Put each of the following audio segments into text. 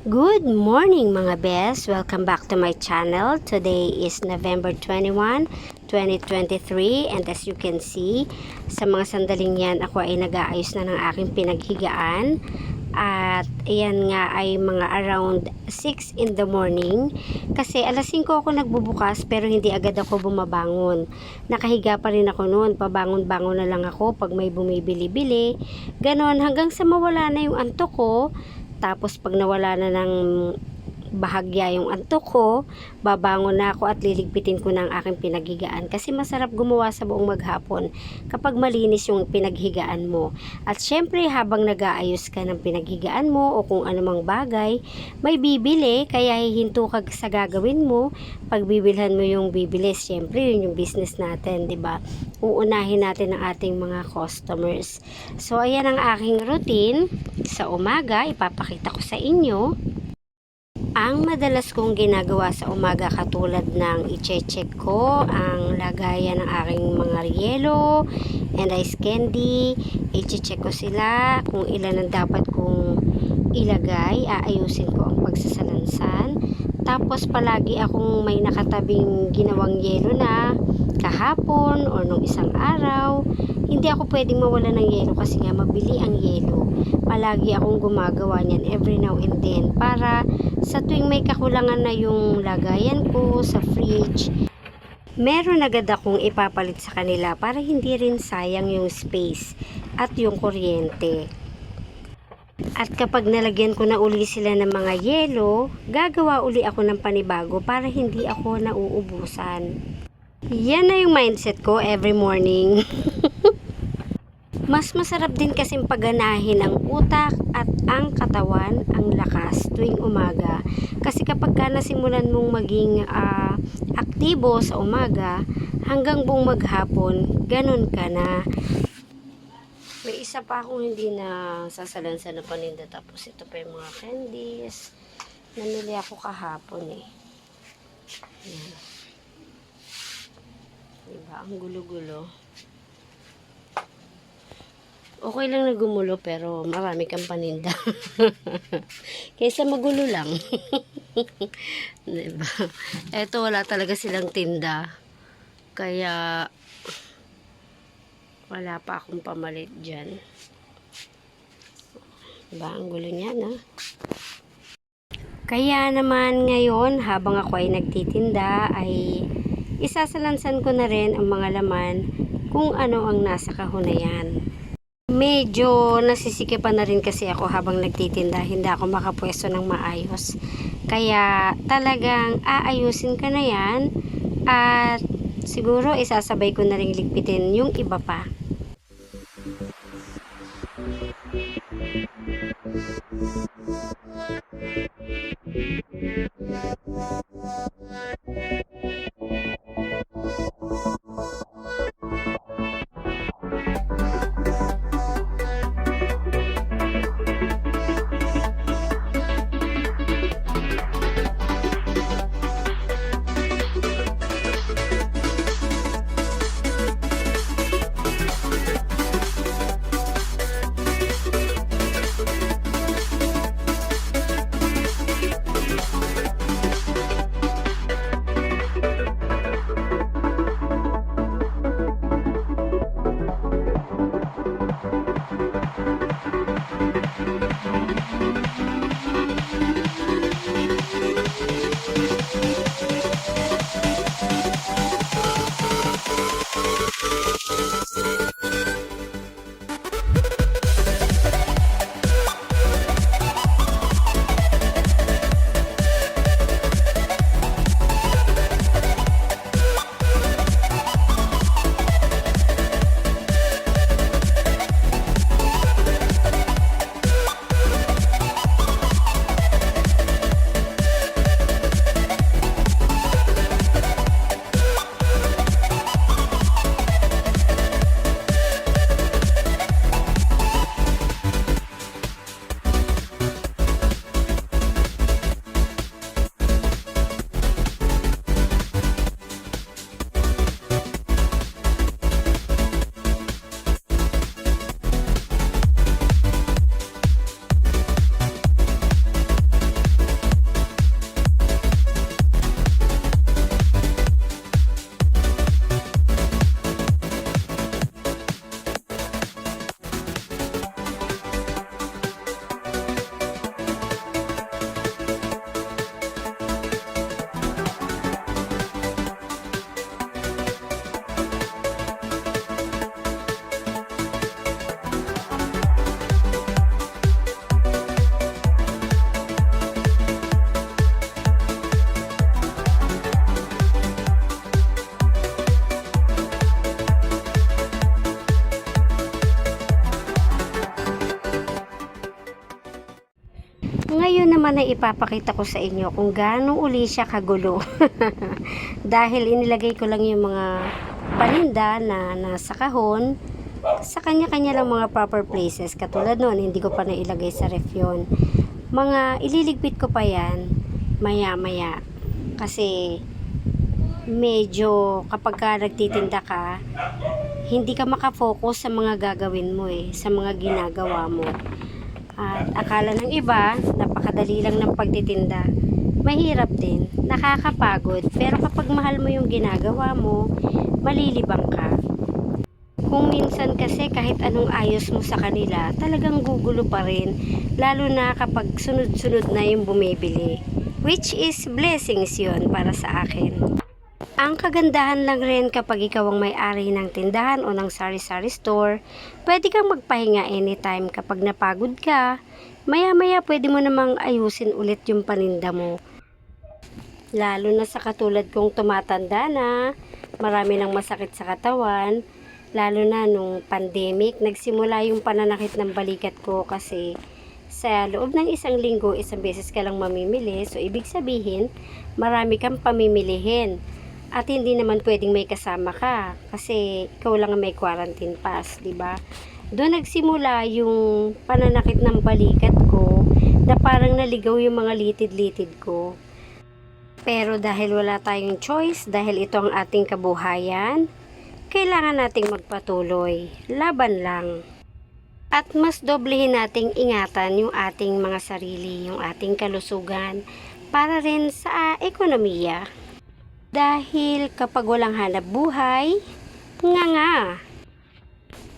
Good morning mga best! Welcome back to my channel. Today is November 21, 2023 and as you can see, sa mga sandaling yan ako ay nag-aayos na ng aking pinaghigaan at ayan nga ay mga around 6 in the morning kasi alas 5 ako nagbubukas pero hindi agad ako bumabangon. Nakahiga pa rin ako noon, pabangon-bangon na lang ako pag may bumibili-bili, ganon hanggang sa mawala na yung antok ko. Tapos pag nawala na ng bahagya yung antok ko, babangon na ako at liligpitin ko ng aking pinaghigaan kasi masarap gumawa sa buong maghapon kapag malinis yung pinaghigaan mo. At syempre habang nag-aayos ka ng pinaghigaan mo o kung anumang bagay, may bibili kaya hihinto ka sa gagawin mo. Pag bibilhan mo yung bibili, syempre yun yung business natin, 'di ba? Uunahin natin ang ating mga customers. So ayan ang aking routine sa umaga, ipapakita ko sa inyo. Ang madalas kong ginagawa sa umaga katulad ng i-check ko ang lagayan ng aking mga yelo and ice candy, i-check ko sila kung ilan ang dapat kong ilagay, aayusin ko ang pagsasalansan. Tapos palagi akong may nakatabing ginawang yelo na kahapon o nung isang araw. Hindi ako pwedeng mawala ng yelo kasi nga mabili ang yelo. Palagi akong gumagawa niyan every now and then para sa tuwing may kakulangan na yung lagayan ko sa fridge, meron agad akong ipapalit sa kanila para hindi rin sayang yung space at yung kuryente. At kapag nalagyan ko na uli sila ng mga yelo, gagawa uli ako ng panibago para hindi ako nauubusan. Yan na yung mindset ko every morning. Mas masarap din kasing paganahin ang utak at ang katawan, ang lakas tuwing umaga. Kasi kapag ka nasimulan mong maging aktibo sa umaga, hanggang buong maghapon, ganun ka na. May isa pa akong hindi na sasalansan na paninda. Tapos ito pa yung mga candies. Nanili ako kahapon eh. Yan. Diba? Ang gulo-gulo. Okay lang na gumulo pero marami kang paninda. Kaysa magulo lang. Diba? Eto wala talaga silang tinda. Kaya wala pa akong pamalit dyan. Diba? Ang gulo niya na. Kaya naman ngayon habang ako ay nagtitinda ay isasalansan ko na rin ang mga laman kung ano ang nasa kahon na yan. Medyo nasisikipan na rin kasi ako habang nagtitinda, hindi ako makapwesto ng maayos. Kaya talagang aayusin ko na yan at siguro isasabay ko na rin ligpitin yung iba pa. Ngayon naman ay ipapakita ko sa inyo kung gaano uli siya kagulo. Dahil inilagay ko lang yung mga paninda na nasa kahon sa kanya-kanya lang mga proper places. Katulad nun, hindi ko pa nailagay sa ref yun. Mga ililigpit ko pa yan maya-maya. Kasi medyo kapag ka nagtitinda ka, hindi ka makafocus sa mga gagawin mo sa mga ginagawa mo. At akala ng iba, napakadali lang ng pagtitinda. Mahirap din, nakakapagod, pero kapag mahal mo yung ginagawa mo, malilibang ka. Kung minsan kasi kahit anong ayos mo sa kanila, talagang gugulo pa rin, lalo na kapag sunod-sunod na yung bumibili. Which is blessings yun para sa akin. Ang kagandahan lang rin kapag ikaw ang may-ari ng tindahan o ng sari-sari store, pwede kang magpahinga anytime kapag napagod ka. Maya-maya pwede mo namang ayusin ulit yung paninda mo. Lalo na sa katulad kong tumatanda na, marami nang masakit sa katawan, lalo na nung pandemic, nagsimula yung pananakit ng balikat ko kasi sa loob ng isang linggo, isang beses ka lang mamimili. So, ibig sabihin, marami kang pamimilihin. At hindi naman pwedeng may kasama ka kasi ikaw lang ang may quarantine pass, di ba? Doon nagsimula yung pananakit ng balikat ko na parang naligaw yung mga litid-litid ko. Pero dahil wala tayong choice, dahil ito ang ating kabuhayan, kailangan nating magpatuloy. Laban lang. At mas doblehin nating ingatan yung ating mga sarili, yung ating kalusugan para rin sa ekonomiya. Dahil kapag walang hanap buhay, nga.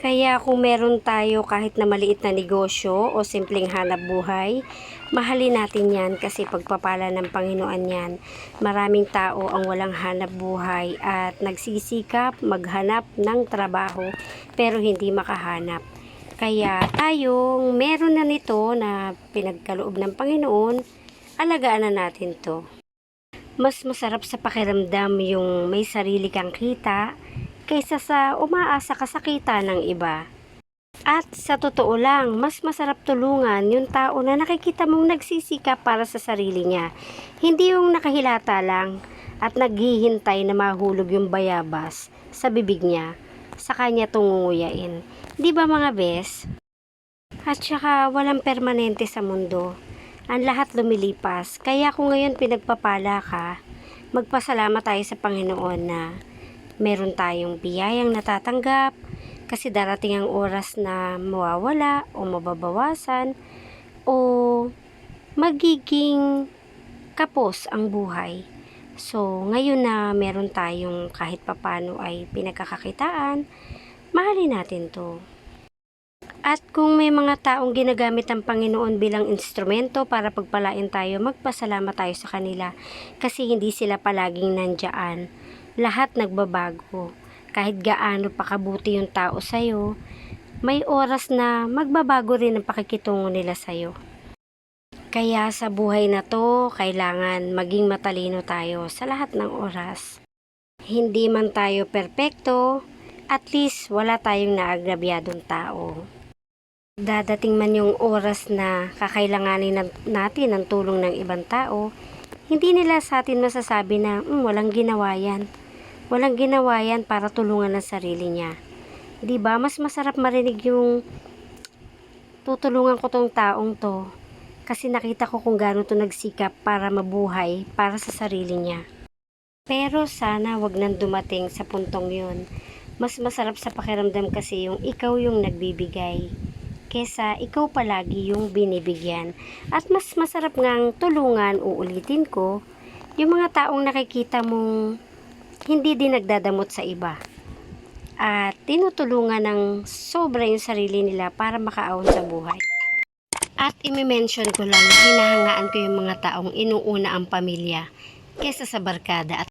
Kaya kung meron tayo kahit na maliit na negosyo o simpleng hanap buhay, mahalin natin yan kasi pagpapala ng Panginoon yan. Maraming tao ang walang hanap buhay at nagsisikap maghanap ng trabaho pero hindi makahanap. Kaya tayong meron na nito na pinagkaloob ng Panginoon, alagaan na natin to. Mas masarap sa pakiramdam yung may sarili kang kita kaysa sa umaasa ka sa kita ng iba. At sa totoo lang, mas masarap tulungan yung tao na nakikita mong nagsisikap para sa sarili niya. Hindi yung nakahilata lang at naghihintay na mahulog yung bayabas sa bibig niya, sa kanya tungunguyain. Di ba mga bes? At saka walang permanente sa mundo. Ang lahat lumilipas. Kaya kung ngayon pinagpapala ka, magpasalamat tayo sa Panginoon na meron tayong biyayang natatanggap kasi darating ang oras na mawawala o mababawasan o magiging kapos ang buhay. So, ngayon na meron tayong kahit papano ay pinagkakakitaan, mahalin natin to. At kung may mga taong ginagamit ang Panginoon bilang instrumento para pagpalain tayo, magpasalamat tayo sa kanila kasi hindi sila palaging nandiyan. Lahat nagbabago. Kahit gaano pa kabuti yung tao sa'yo, may oras na magbabago rin ang pakikitungo nila sa'yo. Kaya sa buhay na to, kailangan maging matalino tayo sa lahat ng oras. Hindi man tayo perpekto, at least wala tayong naagrabyadong tao. Dadating man yung oras na kakailanganin natin ang tulong ng ibang tao, hindi nila sa atin masasabi na walang ginawa yan. Walang ginawa yan para tulungan ang sarili niya. Diba? Mas masarap marinig yung tutulungan ko tong taong to kasi nakita ko kung gaano to nagsikap para mabuhay para sa sarili niya. Pero sana wag nang dumating sa puntong yun. Mas masarap sa pakiramdam kasi yung ikaw yung nagbibigay kesa ikaw palagi yung binibigyan. At mas masarap ngang tulungan, uulitin ko, yung mga taong nakikita mong hindi din nagdadamot sa iba. At tinutulungan ng sobra yung sarili nila para makaahon sa buhay. At imi-mention ko lang, hinahangaan ko yung mga taong inuuna ang pamilya kesa sa barkada at